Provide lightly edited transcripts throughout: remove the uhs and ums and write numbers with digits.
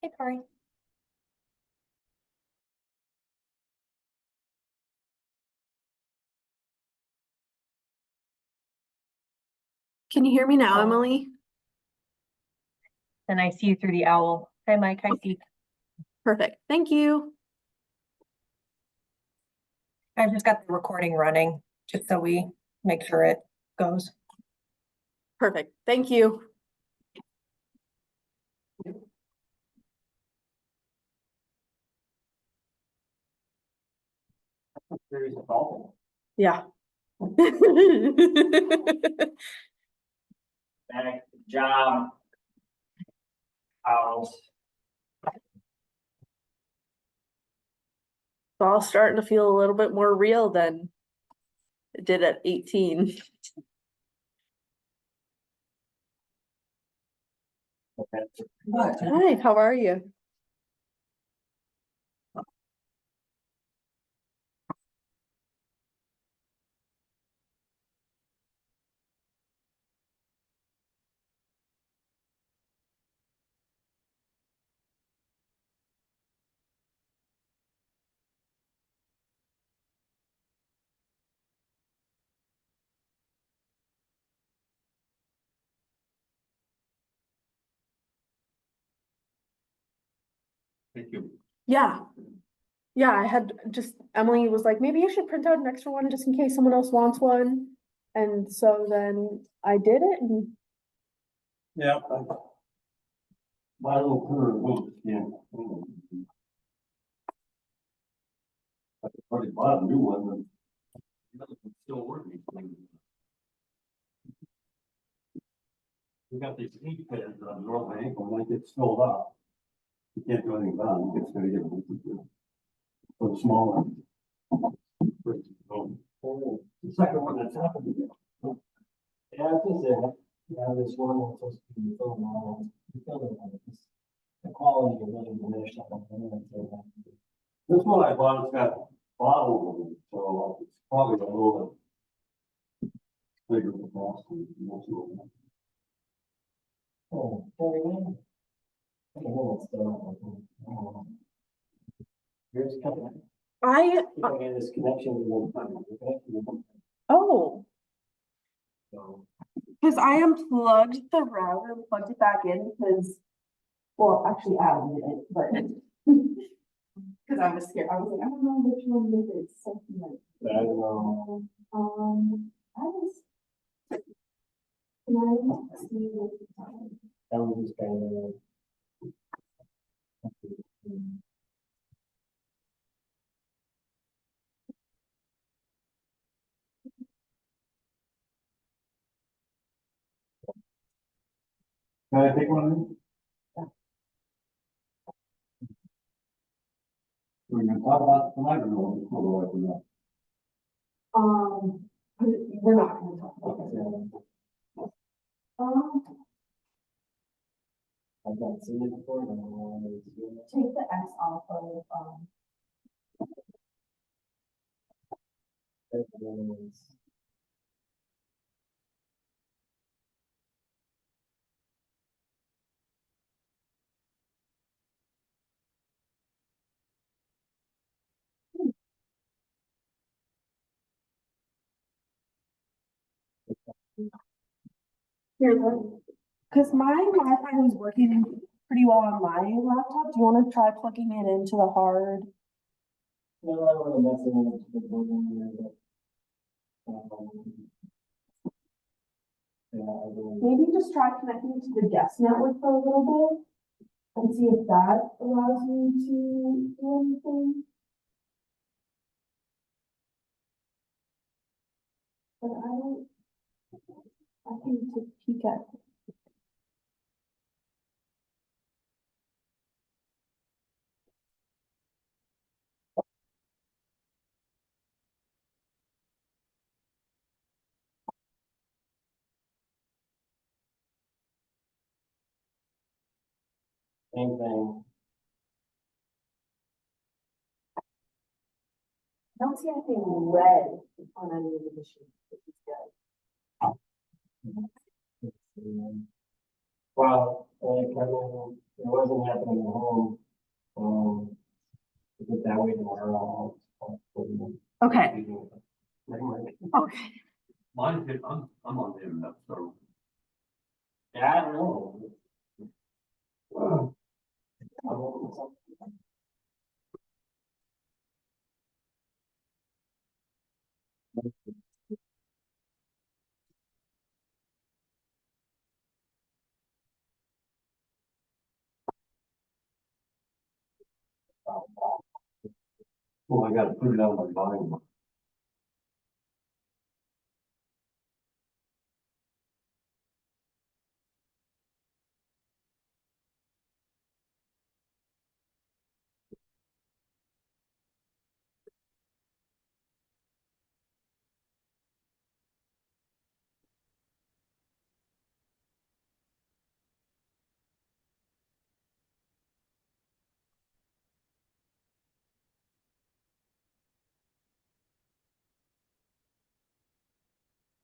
Hey, Corey. Can you hear me now, Emily? And I see you through the owl. Hi, Mike. Hi, Steve. Perfect. Thank you. I've just got the recording running, just so we make sure it goes. Perfect. Thank you. Yeah. Back job. House. It's all starting to feel a little bit more real than it did at 18. Hi, how are you? Thank you. Yeah. Yeah, I had just, Emily was like, maybe you should print out an extra one just in case someone else wants one. And so then I did it and Yeah. My little curve will, yeah. I already bought a new one, but it's still working. We got these heat pads on North Bank, and when it gets filled up, you can't do anything about it, it's gonna get for the small one. The second one that's happened. Yeah, I think that, yeah, this one was supposed to be filled now, the quality of really diminished on the. This one I bought, it's got bottles in it, so it's probably a little bit bigger capacity. Oh, very good. I don't know what's the. Here's a couple. I, I get this connection with the. oh, So. because I unplugged the router and plugged it back in because, well, actually Adam did it, but because I was scared. I was like, I don't know which one it is. Something like, I don't know. I was. Can I see what the time? That was just kind of. Can I take one of these? We're gonna talk about tonight or no? We're not gonna talk about that. I've not seen it before, but I don't know what it's doing. Take the S off of, here, look. Cause my Wi-Fi was working pretty well on my laptop. Do you wanna try plugging it into the hard? No, I don't want to mess with the building here, but. Yeah, I don't. Maybe just try connecting to the guest network for a little bit. And see if that allows you to do anything. But I can take a peek at. Same thing. I don't see anything red on any of the machines, which is good. Well, like, I don't know, wasn't happening at home, if it's that way tomorrow, I'll put it in. Okay, Right. okay. Mine, I'm on the internet, so. Yeah, I don't know. I don't know. Well, I gotta put it on my volume.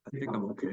I think I'm okay.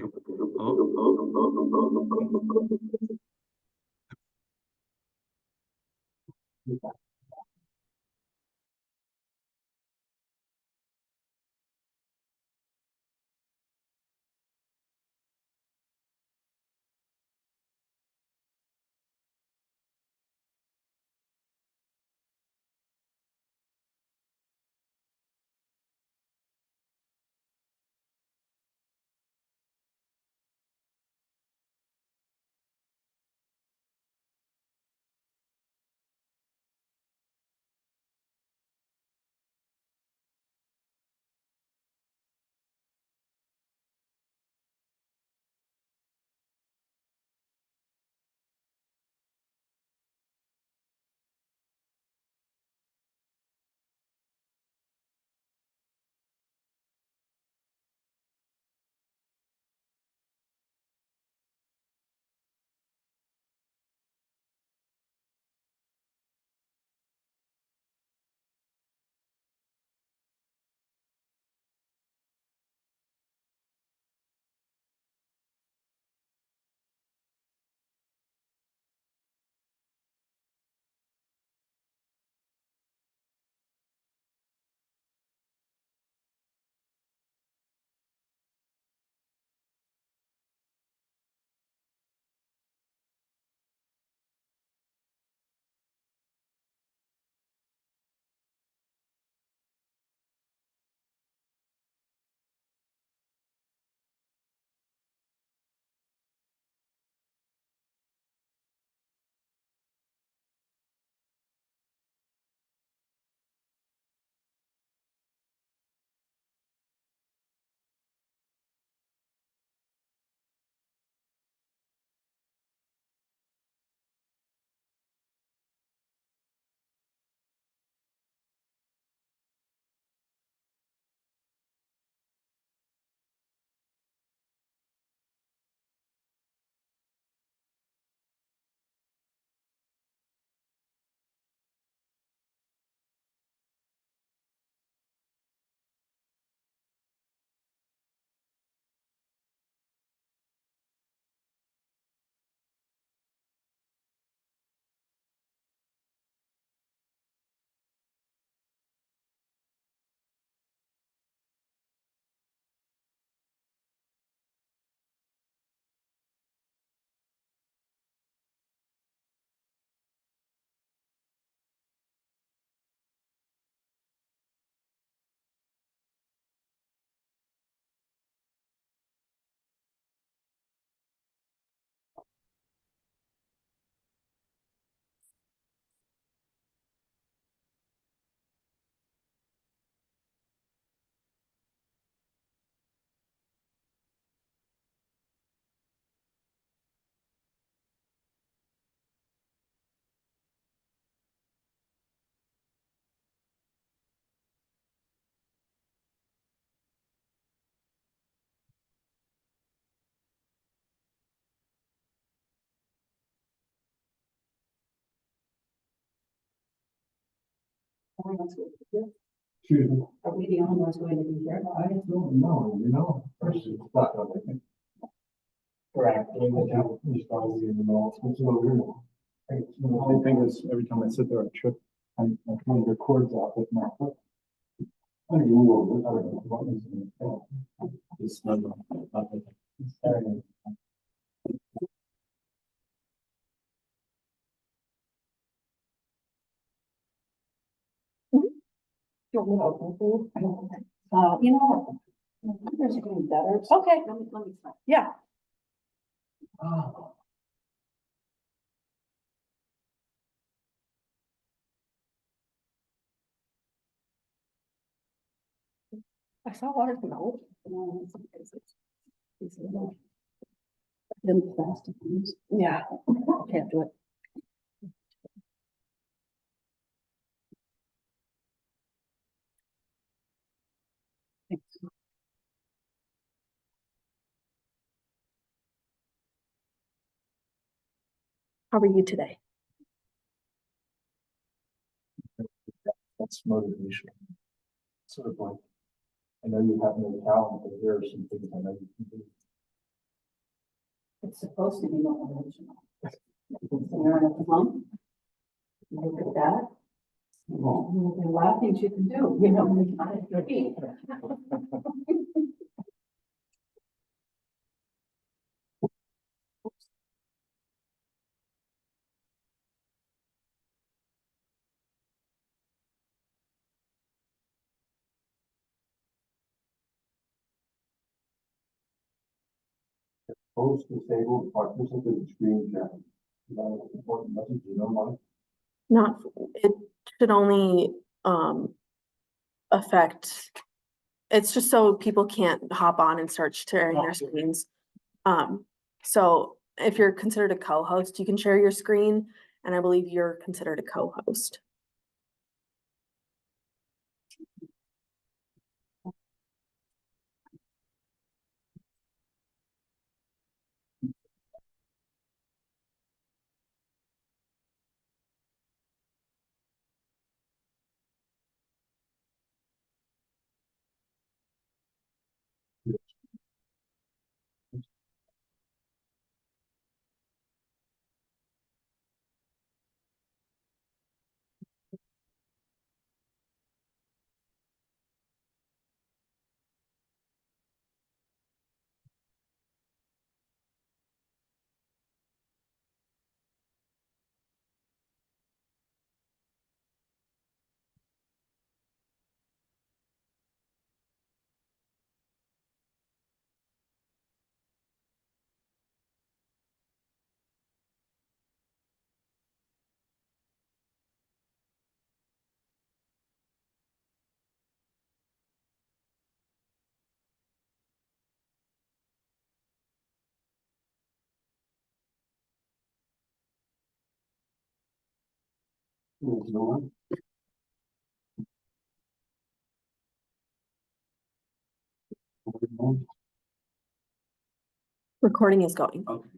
Excuse me. Are we the only ones going to be here? I don't know, you know, person stuck on it. Correct. Doing the job, responding to the remote. It's so weird. The only thing is, every time I sit there, I trip, I'm trying to cords out with my foot. I don't know, I don't know what is in it. It's not, it's starting. You want me to open for you? You know, there's getting better. Okay. Let me try. Yeah. I saw water come out. Them plastic ones. Yeah, can't do it. Thanks. How are you today? That's motivation. Sort of like, I know you have no talent, but here are some things I know you can do. It's supposed to be motivational. So you're in a slump. Look at that. There are a lot of things you can do, you know, when you're on your feet. Post disabled participant screen share. Is that an important message, you know, Mike? Not, it should only, affect, it's just so people can't hop on and start sharing their screens. So if you're considered a co-host, you can share your screen, and I believe you're considered a co-host. There's no one. Recording is going. Okay.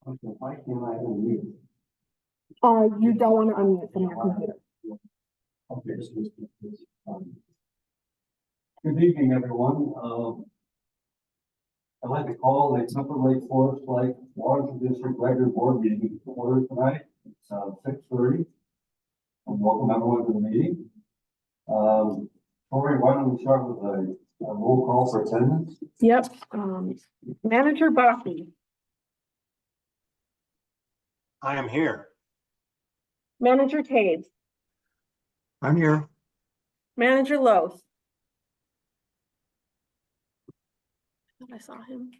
Okay, why can't I unmute? You don't want to unmute from your computer. Okay, good evening, everyone. I'd like to call the Temple Lake Forest Lake Water District Regular Board Meeting to order tonight. It's 6:30. And welcome everyone to the meeting. Tori, why don't we start with a roll call for attendance? Yep, Manager Buffy, I am here. Manager Taves, I'm here. Manager Lowe. I thought I saw him.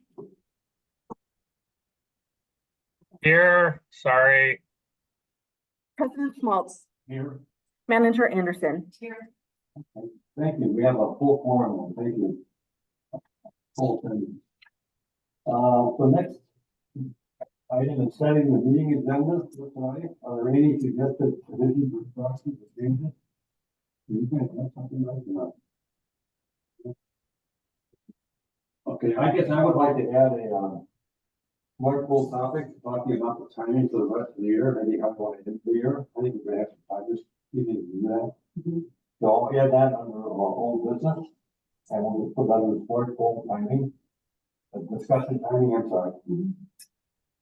Here, sorry. President Schmaltz, Here. Manager Anderson. Here. Thank you. We have a full forum. Thank you. Full attendance. So next item is setting the meeting agenda for tonight. Are there any suggested additions or corrections or changes? You can have something like that. Okay, I guess I would like to add a more full topic, talking about the timing for the rest of the year, maybe how we want to end the year. I think we're gonna have some time this evening to do that. So I'll add that under our old business. And we'll put that in the board goal timing. Discussion timing, I'm sorry.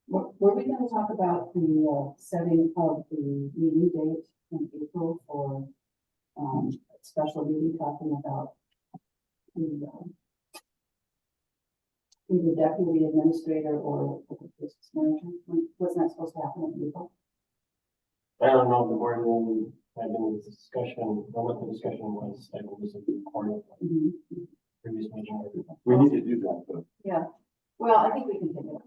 Were we gonna talk about the setting of the meeting date in April for a special meeting talking about either deputy administrator or business manager? Wasn't that supposed to happen in April? I don't know if the board will have any discussion, or what the discussion was, I was recording the previous meeting. We need to do that, but Yeah, well, I think we can take it up.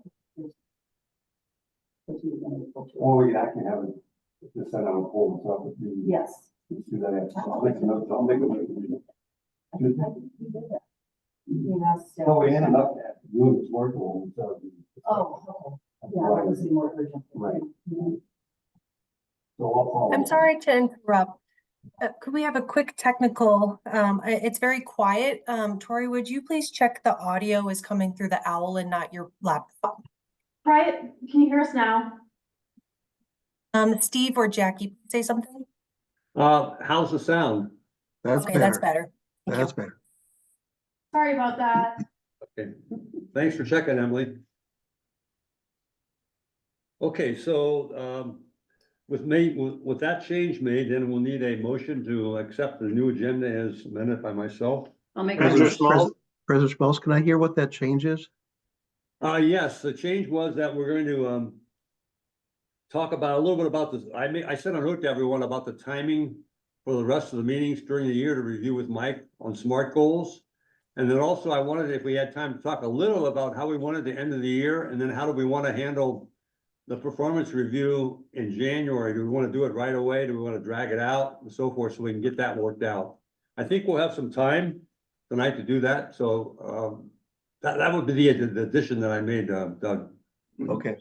Because we were in April too. or we actually have it, just set on a poll, so if we Yes. let's do that. I'll make a note, I'll make a note. I think we did that. You asked, So we ended up doing this work goal, so. Oh, okay. Yeah, that was the more urgent. Right. Mhm. So I'll follow. I'm sorry to interrupt. Could we have a quick technical, it's very quiet. Tori, would you please check the audio is coming through the owl and not your laptop? Try it. Can you hear us now? Steve or Jackie, say something? How's the sound? That's Okay, that's better. better. Thank you. That's better. Sorry about that. Okay, thanks for checking, Emily. Okay, so, with that change made, then we'll need a motion to accept the new agenda as amended by myself. I'll make President Smalls? President Smalls, can I hear what that change is? Yes, the change was that we're going to, talk about a little bit about this. I sent a note to everyone about the timing for the rest of the meetings during the year to review with Mike on SMART goals. And then also I wanted, if we had time, to talk a little about how we wanted the end of the year, and then how do we want to handle the performance review in January. Do we want to do it right away? Do we want to drag it out and so forth, so we can get that worked out? I think we'll have some time tonight to do that, so, that would be the addition that I made, Doug. Okay,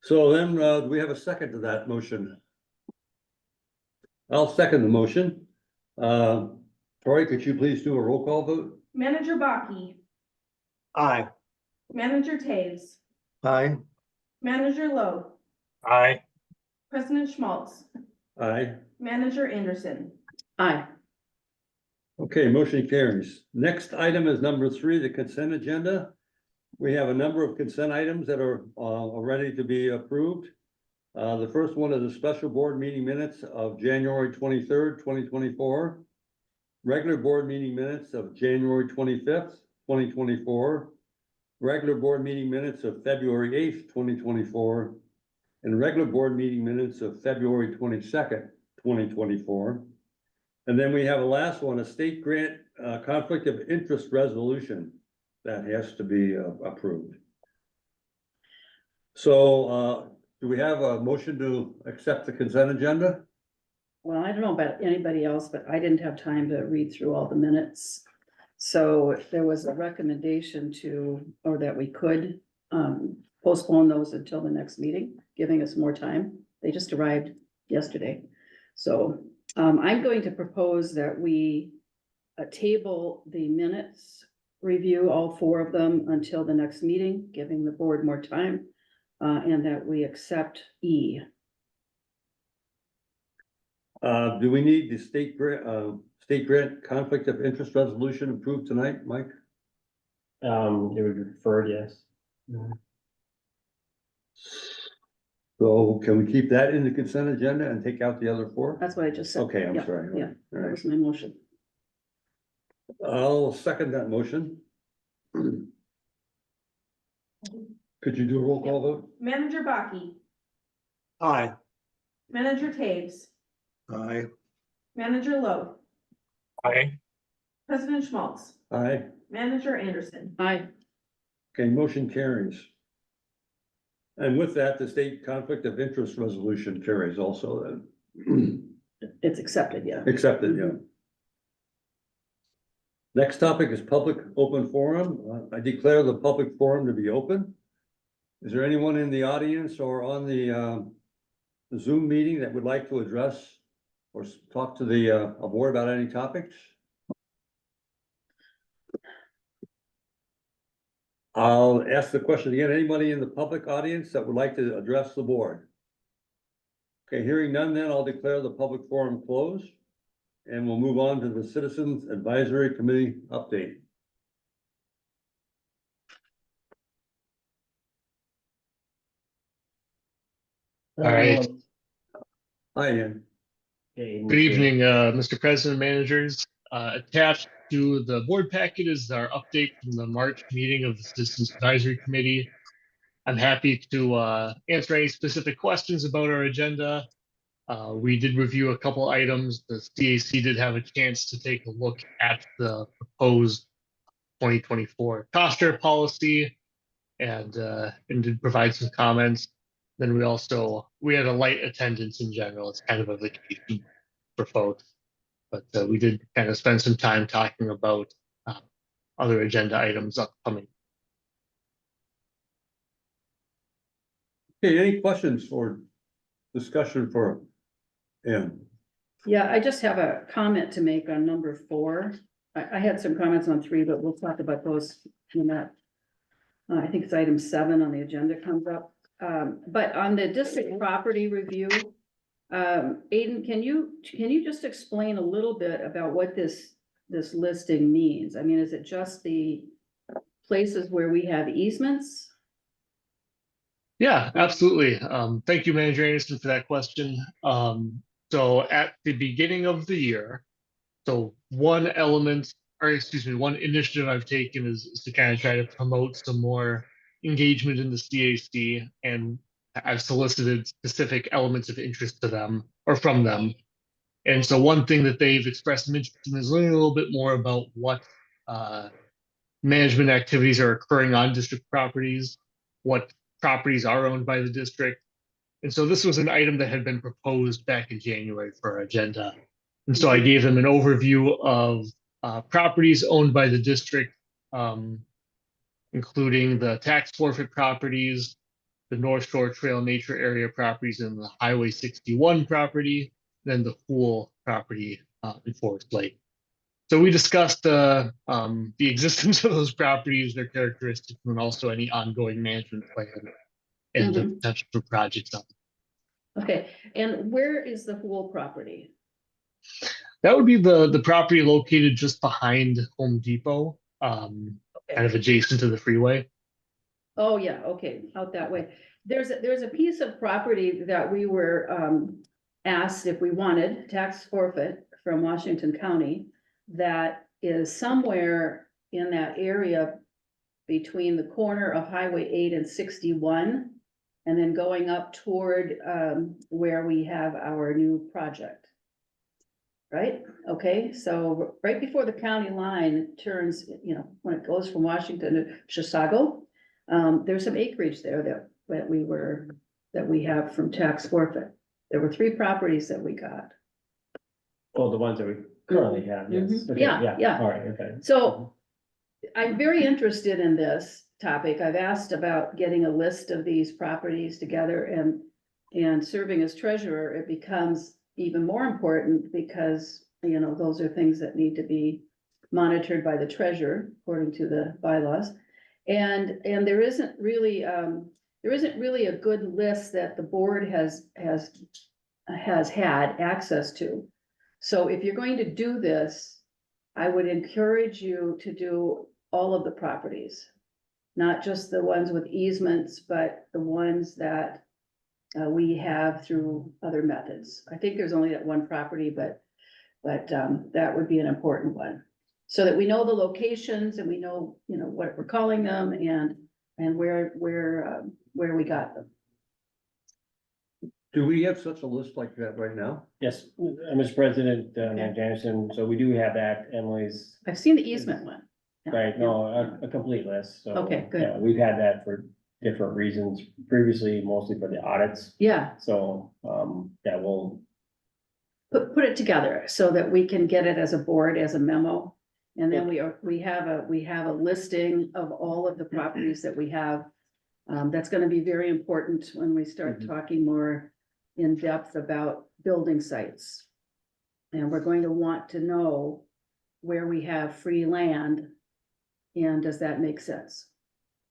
So then, do we have a second to that motion? I'll second the motion. Troy, could you please do a roll call vote? Manager Baki, aye. Manager Taves, Aye. Manager Lowe, Aye. President Schmaltz, Aye. Manager Anderson. Aye. Okay, motion carries. Next item is number 3, the consent agenda. We have a number of consent items that are ready to be approved. The first one is a special board meeting minutes of January 23rd, 2024. Regular board meeting minutes of January 25th, 2024. Regular board meeting minutes of February 8th, 2024. And regular board meeting minutes of February 22nd, 2024. And then we have a last one, a state grant conflict of interest resolution that has to be approved. So do we have a motion to accept the consent agenda? Well, I don't know about anybody else, but I didn't have time to read through all the minutes. So if there was a recommendation to, or that we could postpone those until the next meeting, giving us more time. They just arrived yesterday. So I'm going to propose that we table the minutes, review all 4 of them until the next meeting, giving the board more time, and that we accept E. Do we need the state grant conflict of interest resolution approved tonight, Mike? It would be referred, yes. So can we keep that in the consent agenda and take out the other 4? That's what I just said. Okay, I'm Yeah, sorry. Yeah, All that right. was my motion. I'll second that motion. Could you do a roll call vote? Manager Baki, Aye. Manager Taves, Aye. Manager Lowe, Aye. President Schmaltz, Aye. Manager Anderson. Aye. Okay, motion carries. And with that, the state conflict of interest resolution carries also then. It's accepted, yeah. Accepted, yeah. Next topic is public open forum. I declare the public forum to be open. Is there anyone in the audience or on the Zoom meeting that would like to address or talk to the board about any topics? I'll ask the question again. Anybody in the public audience that would like to address the board? Okay, hearing none, then I'll declare the public forum closed. and we'll move on to the Citizens Advisory Committee update. All right. Hi, Ian. Good evening, Mr. President, managers. Attached to the board packet is our update from the March meeting of the Citizens Advisory Committee. I'm happy to answer any specific questions about our agenda. We did review a couple items. The CAC did have a chance to take a look at the proposed 2024 cost share policy and did provide some comments. Then we had a light attendance in general. It's kind of a vacation for folks, but we did kind of spend some time talking about other agenda items upcoming. Okay, any questions or discussion for Ian? Yeah, I just have a comment to make on number 4. I had some comments on 3, but we'll talk about those in that. I think it's item 7 on the agenda comes up. But on the district property review, Aiden, can you just explain a little bit about what this listing means? I mean, is it just the places where we have easements? Yeah, absolutely. Thank you, Manager Anderson, for that question. So at the beginning of the year, so one initiative I've taken is to kind of try to promote some more engagement in the CAC, and I've solicited specific elements of interest to them or from them. And so one thing that they've expressed some interest in is learning a little bit more about what management activities are occurring on district properties, what properties are owned by the district. And so this was an item that had been proposed back in January for our agenda. And so I gave them an overview of properties owned by the district, including the tax forfeit properties, the North Shore Trail Nature Area properties, and the Highway 61 property, then the pool property in Forest Lake. So we discussed the existence of those properties, their characteristics, and also any ongoing management plan and the potential for projects on them. Okay, and where is the pool property? That would be the property located just behind Home Depot, kind of adjacent to the freeway. Oh, yeah, okay, out that way. There's a piece of property that we were asked if we wanted tax forfeit from Washington County that is somewhere in that area between the corner of Highway 8 and 61, and then going up toward where we have our new project. Right? Okay, so right before the county line turns, when it goes from Washington to Chisago, there's some acreage there that we have from tax forfeit. There were 3 properties that we got. Oh, the ones that we currently have, yes. Mhm. Okay, Yeah. All right, okay. So I'm very interested in this topic. I've asked about getting a list of these properties together, and serving as treasurer, it becomes even more important because, those are things that need to be monitored by the treasurer according to the bylaws. And there isn't really a good list that the board has had access to. So if you're going to do this, I would encourage you to do all of the properties, not just the ones with easements, but the ones that we have through other methods. I think there's only that one property, but that would be an important one. So that we know the locations and we know, what we're calling them and where we got them. Do we have such a list like that right now? Yes, Mr. President, Manager Anderson, so we do have that, Emily's, I've seen the easement one. Yeah. right, no, a complete list, so. Okay, good. Yeah, we've had that for different reasons, previously mostly for the audits, Yeah, so, that will, put it together so that we can get it as a board, as a memo. And then we have a listing of all of the properties that we have. That's gonna be very important when we start talking more in depth about building sites. And we're going to want to know where we have free land, and does that make sense?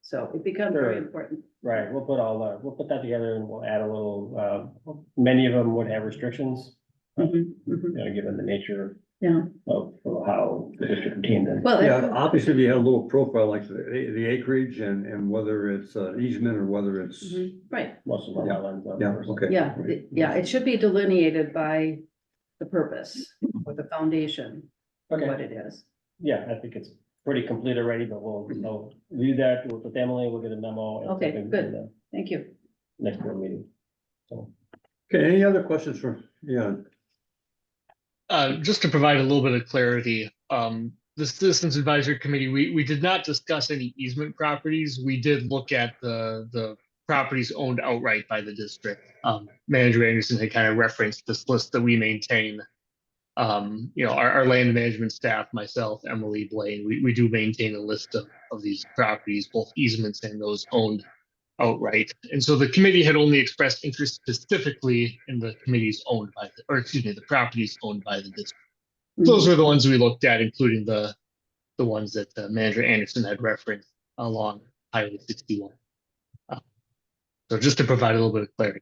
So it becomes very Sure. important. right, we'll put that together and we'll add a little, many of them would have restrictions. Mhm, mhm. Given the nature Yeah, of how the district came in. well, Yeah, that- obviously, we had a little profile like the acreage and whether it's easement or whether it's. Mhm, right, Most of our wetlands. Yeah, okay. yeah, Right. yeah, it should be delineated by the purpose or the foundation of Okay. what it is. Yeah, I think it's pretty complete already, but I'll review that with Emily, we'll get a memo. and Okay, something good. in the Thank you. Next board meeting. So, Okay, any other questions for, yeah, Just to provide a little bit of clarity, the Citizens Advisory Committee, we did not discuss any easement properties. We did look at the properties owned outright by the district. Manager Anderson had kind of referenced this list that we maintain. Our land management staff, myself, Emily, Blaine, we do maintain a list of these properties, both easements and those owned outright. And so the committee had only expressed interest specifically in the committees owned by the properties owned by the district. Those Mhm. are the ones we looked at, including the ones that Manager Anderson had referenced along Highway 61. So just to provide a little bit of clarity.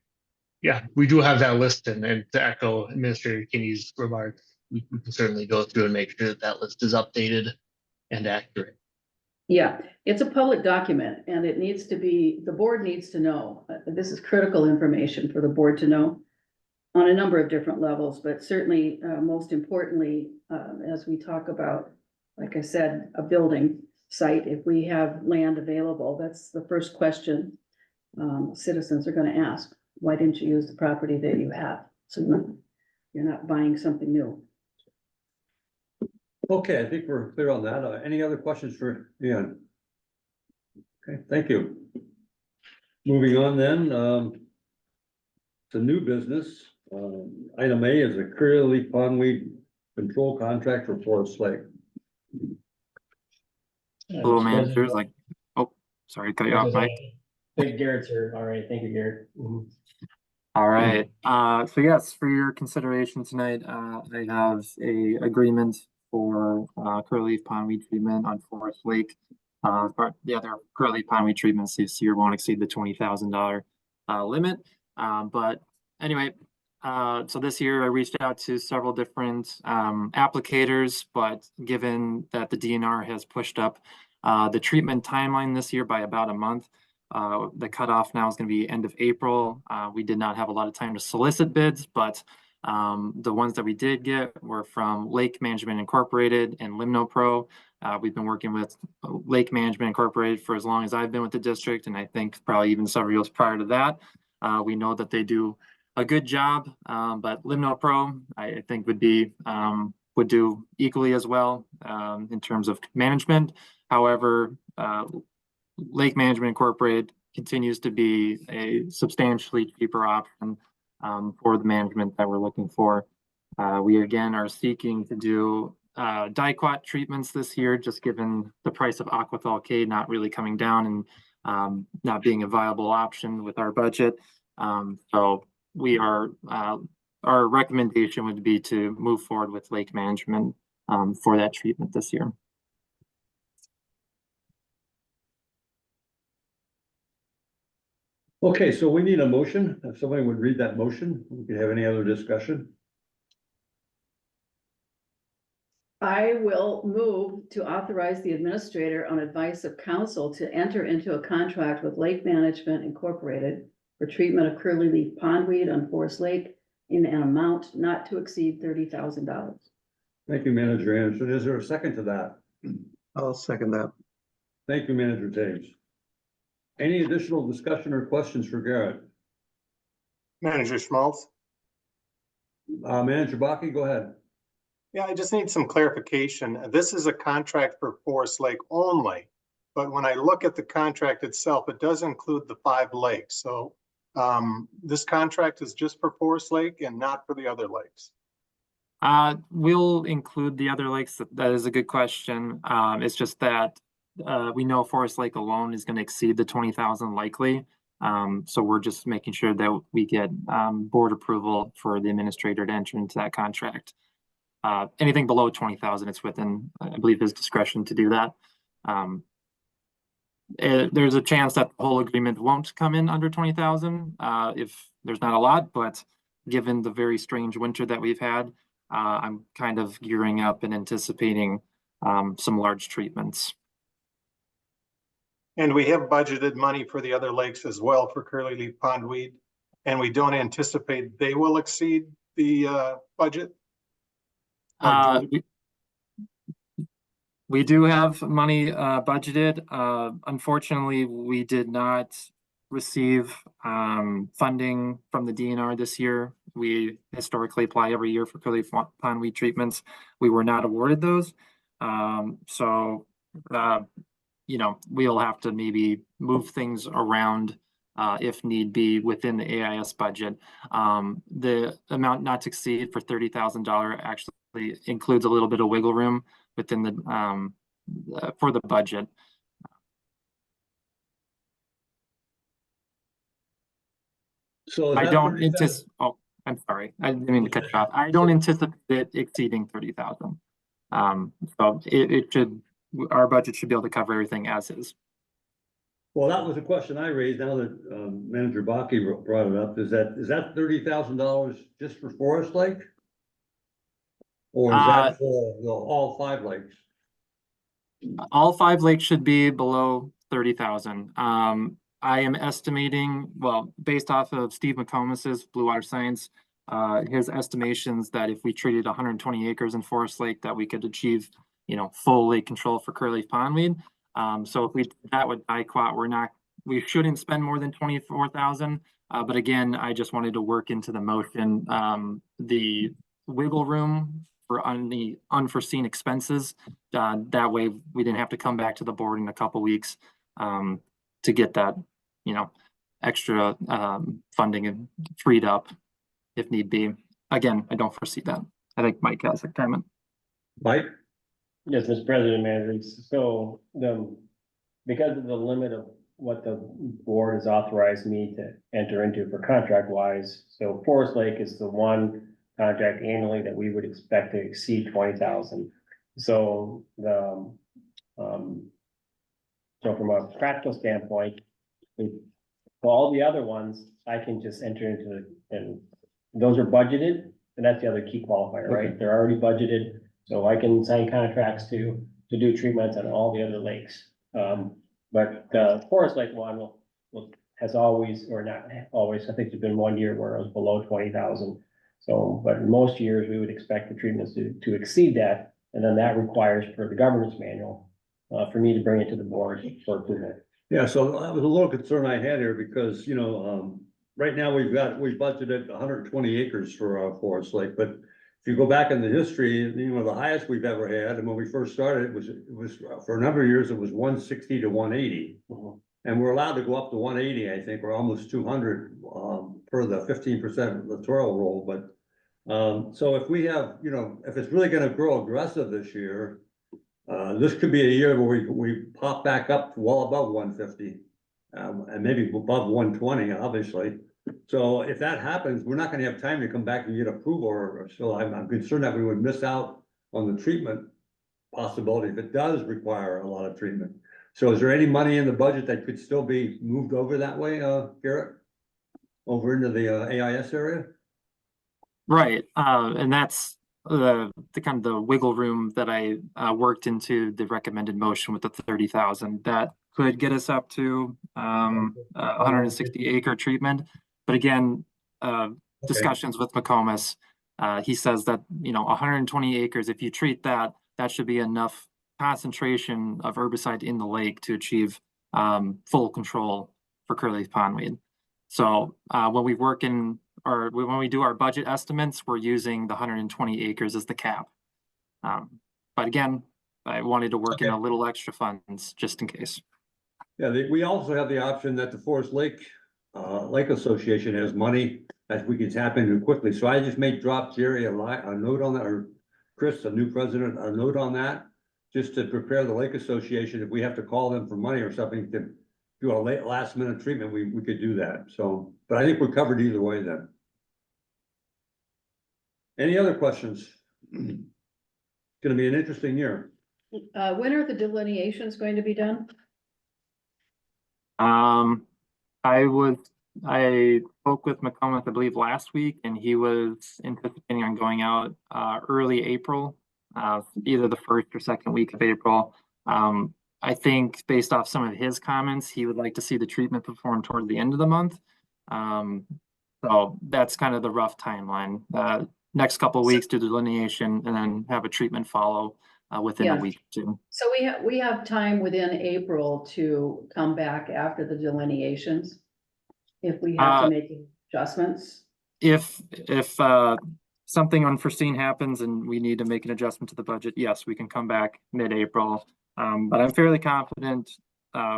Yeah, we do have that list, and to echo Administrator Kinney's remarks, we can certainly go through and make sure that that list is updated and accurate. Yeah, it's a public document and it needs to be, the board needs to know. This is critical information for the board to know on a number of different levels, but certainly, most importantly, as we talk about, like I said, a building site, if we have land available, that's the first question citizens are gonna ask. Why didn't you use the property that you have? So you're not buying something new. okay, I think we're clear on that. Any other questions for Ian? Okay, thank you. Moving on then, to new business, item A is a Curly Pondweed control contract for Forest Lake. Hello, managers, sorry, to cut you off, Mike. Thank Garrett's here, all right, thank you, Garrett. Mhm. All right, so yes, for your consideration tonight, I have a agreement for curly pondweed treatment on Forest Lake. But the other curly pondweed treatments this year won't exceed the $20,000 limit. But anyway, so this year I reached out to several different applicators, but given that the DNR has pushed up the treatment timeline this year by about a month, the cutoff now is going to be end of April. We did not have a lot of time to solicit bids, but the ones that we did get were from Lake Management Incorporated and LimnoPro. We've been working with Lake Management Incorporated for as long as I've been with the district, and I think probably even several years prior to that. We know that they do a good job, but LimnoPro, I think would do equally as well in terms of management. However, Lake Management Incorporated continues to be a substantially cheaper option for the management that we're looking for. We again are seeking to do dicot treatments this year, just given the price of Aquathol K not really coming down and not being a viable option with our budget. So we are, our recommendation would be to move forward with Lake Management for that treatment this year. Okay, so we need a motion. If somebody would read that motion, we could have any other discussion. I will move to authorize the administrator on advice of council to enter into a contract with Lake Management Incorporated for treatment of curly leaf pondweed on Forest Lake in an amount not to exceed $30,000. Thank you, Manager Anderson. Is there a second to that? I'll second that. Thank you, Manager Taves. Any additional discussion or questions for Garrett? Manager Schmaltz? Manager Baki, go ahead. Yeah, I just need some clarification. This is a contract for Forest Lake only, but when I look at the contract itself, it does include the 5 lakes. So this contract is just for Forest Lake and not for the other lakes. We'll include the other lakes. That is a good question. It's just that we know Forest Lake alone is going to exceed the 20,000 likely. So we're just making sure that we get board approval for the administrator to enter into that contract. Anything below 20,000, it's within, I believe, his discretion to do that. There's a chance that the whole agreement won't come in under 20,000 if there's not a lot, but given the very strange winter that we've had, I'm kind of gearing up and anticipating some large treatments. And we have budgeted money for the other lakes as well for curly leaf pondweed. And we don't anticipate they will exceed the budget. Or do Uh, we? we do have money budgeted. Unfortunately, we did not receive funding from the DNR this year. We historically apply every year for curly pondweed treatments. We were not awarded those. You know, we'll have to maybe move things around if need be within the AIS budget. The amount not to exceed for $30,000 actually includes a little bit of wiggle room within the for the budget. So is I that don't 30,000? anticipate. Oh, I'm sorry. I didn't mean to cut you off. I don't anticipate it exceeding 30,000. So it should. Our budget should be able to cover everything as is. Well, that was a question I raised. Now that Manager Baki brought it up, is that $30,000 just for Forest Lake? Or is that for all 5 lakes? All 5 lakes should be below 30,000. I am estimating, well, based off of Steve McComas's Blue Water Science, his estimations that if we treated 120 acres in Forest Lake, that we could achieve, you know, full lake control for curly pondweed. So if we did that with DIQUOT, we shouldn't spend more than 24,000. But again, I just wanted to work into the motion the wiggle room for the unforeseen expenses. That way we didn't have to come back to the board in a couple weeks to get that, you know, extra funding freed up if need be. Again, I don't foresee that. I think Mike has a comment. Mike? Yes, Mr. President, managers, so because of the limit of what the board has authorized me to enter into for contract wise, so Forest Lake is the one contract annually that we would expect to exceed 20,000. So so from a practical standpoint, for all the other ones, I can just enter into and those are budgeted, and that's the other key qualifier, right? They're already budgeted. So I can sign contracts to do treatments on all the other lakes. But the Forest Lake one has always, or not always, I think there's been 1 year where it was below 20,000. So, but in most years, we would expect the treatments to exceed that. And then that requires for the governance manual, for me to bring it to the board for approval. Yeah, so that was a little concern I had here because, you know, right now we budgeted 120 acres for Forest Lake, but if you go back in the history, you know, the highest we've ever had, and when we first started, it was for a number of years, it was 160 to 180. And we're allowed to go up to 180, I think, or almost 200 per the 15% littoral rule. But so if we have, you know, if it's really going to grow aggressive this year, this could be a year where we pop back up well above 150 and maybe above 120, obviously. So if that happens, we're not gonna have time to come back and get approval, or so I'm concerned that we would miss out on the treatment possibility if it does require a lot of treatment. So is there any money in the budget that could still be moved over that way, Garrett? Over into the AIS area? Right, and that's the kind of the wiggle room that I worked into the recommended motion with the 30,000. That could get us up to 160 acre treatment. But again, discussions with McComas, he says that, you know, 120 acres, if you treat that, that should be enough concentration of herbicide in the lake to achieve full control for curly pondweed. So when we work in, or when we do our budget estimates, we're using the 120 acres as the cap. But again, I wanted to work in a little extra funds just in case. Yeah, we also have the option that the Forest Lake Lake Association has money that we can tap into quickly. So I just may drop Jerry a note on that, or Chris, the new president, a note on that, just to prepare the Lake Association. If we have to call them for money or something to do a last minute treatment, we could do that. So, but I think we're covered either way then. Any other questions? It's gonna be an interesting year. When are the delineations going to be done? I would I spoke with McComas, I believe, last week, and he was anticipating on going out early April, either the first or second week of April. I think based off some of his comments, he would like to see the treatment performed toward the end of the month. So that's kind of the rough timeline. Next couple of weeks do delineation and then have a treatment follow within a Yeah. week or two. So we have time within April to come back after the delineations. If we have to make adjustments. If something unforeseen happens and we need to make an adjustment to the budget, yes, we can come back mid-April. But I'm fairly confident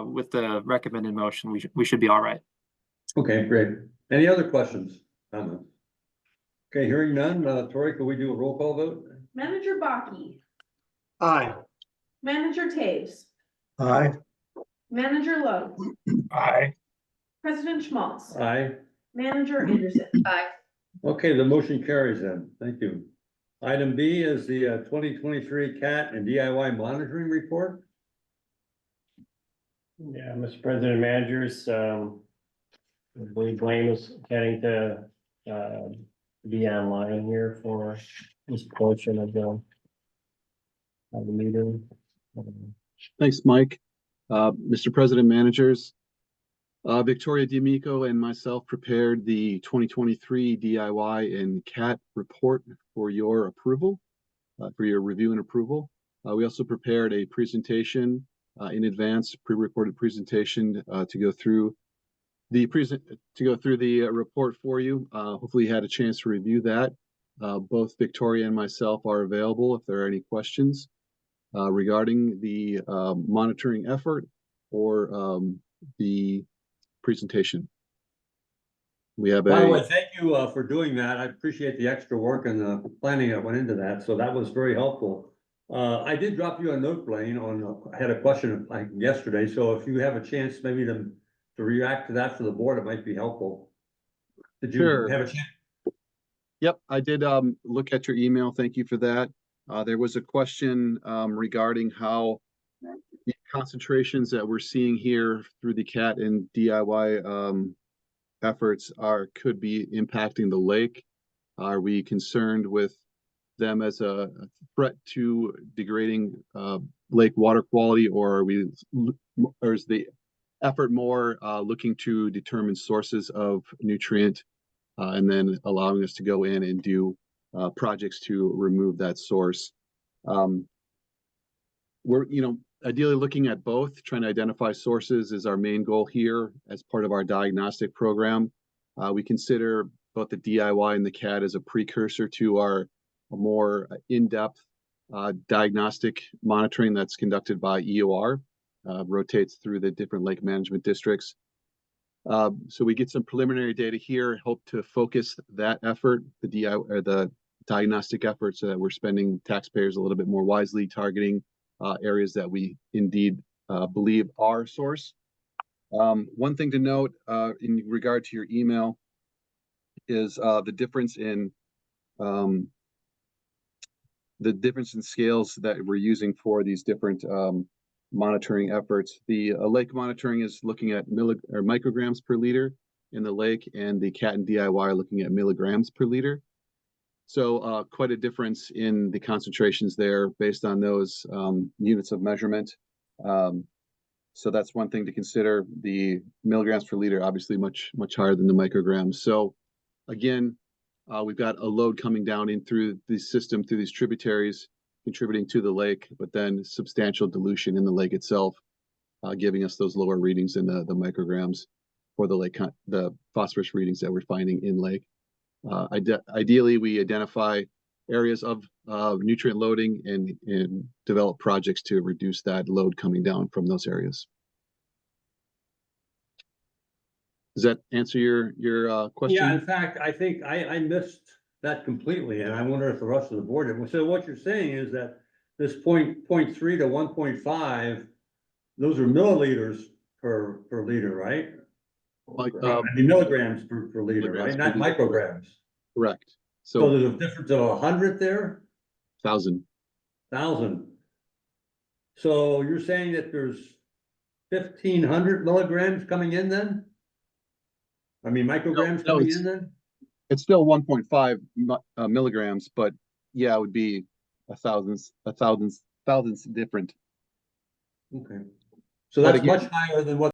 with the recommended motion, we should be all right. Okay, great. Any other questions? Comments? Okay, hearing none, Tori, could we do a roll call vote? Manager Baki, Aye. Manager Taves, Aye. Manager Lowe, Aye. President Schmaltz, Aye. Manager Anderson. Aye. Okay, the motion carries then. Thank you. Item B is the 2023 CAT and DIY monitoring report. Yeah, Mr. President, managers, I believe Blaine is getting to, be online here for this portion of the meeting. Thanks, Mike. Mr. President, managers, Victoria D'Amico and myself prepared the 2023 DIY and CAT report for your approval, for your review and approval. We also prepared a presentation in advance, pre-recorded presentation to go through the report for you. Hopefully you had a chance to review that. Both Victoria and myself are available if there are any questions regarding the monitoring effort or the presentation. We have By the way, thank you for doing that. I appreciate the extra work and the planning that went into that. So that was very helpful. I did drop you a note, Blaine, I had a question like yesterday. So if you have a chance maybe to react to that for the board, it might be helpful. Did you have a chance? Yep, I did look at your email. Thank you for that. There was a question regarding how the concentrations that we're seeing here through the CAT and DIY efforts could be impacting the lake. Are we concerned with them as a threat to degrading lake water quality, or is the effort more looking to determine sources of nutrient and then allowing us to go in and do projects to remove that source? We're, ideally looking at both. Trying to identify sources is our main goal here as part of our diagnostic program. We consider both the DIY and the CAT as a precursor to our more in-depth diagnostic monitoring that's conducted by EOR, rotates through the different lake management districts. So we get some preliminary data here, hope to focus that effort, the DIY or the diagnostic effort, so that we're spending taxpayers a little bit more wisely, targeting areas that we indeed believe are source. One thing to note in regard to your email is the difference in scales that we're using for these different monitoring efforts. The lake monitoring is looking at micrograms per liter in the lake, and the CAT and DIY are looking at milligrams per liter. So quite a difference in the concentrations there based on those units of measurement. So that's one thing to consider. The milligrams per liter, obviously much higher than the micrograms. So again, we've got a load coming down in through the system, through these tributaries, contributing to the lake, but then substantial dilution in the lake itself, giving us those lower readings in the micrograms for the lake, the phosphorus readings that we're finding in lake. Ideally, we identify areas of nutrient loading and develop projects to reduce that load coming down from those areas. Does that answer your question? Yeah, in fact, I think I missed that completely, and I wonder if the rest of the board did. So what you're saying is that this 0.3 to 1.5, those are milliliters per liter, right? Like, I mean, milligrams per liter, right? Not micrograms. Correct. So there's a difference of 100 there? 1,000. 1,000. So you're saying that there's 1,500 milligrams coming in then? I mean, micrograms No, coming it's- in then? It's still 1.5 milligrams, but yeah, it would be thousands different. Okay. So But that's again- much higher than what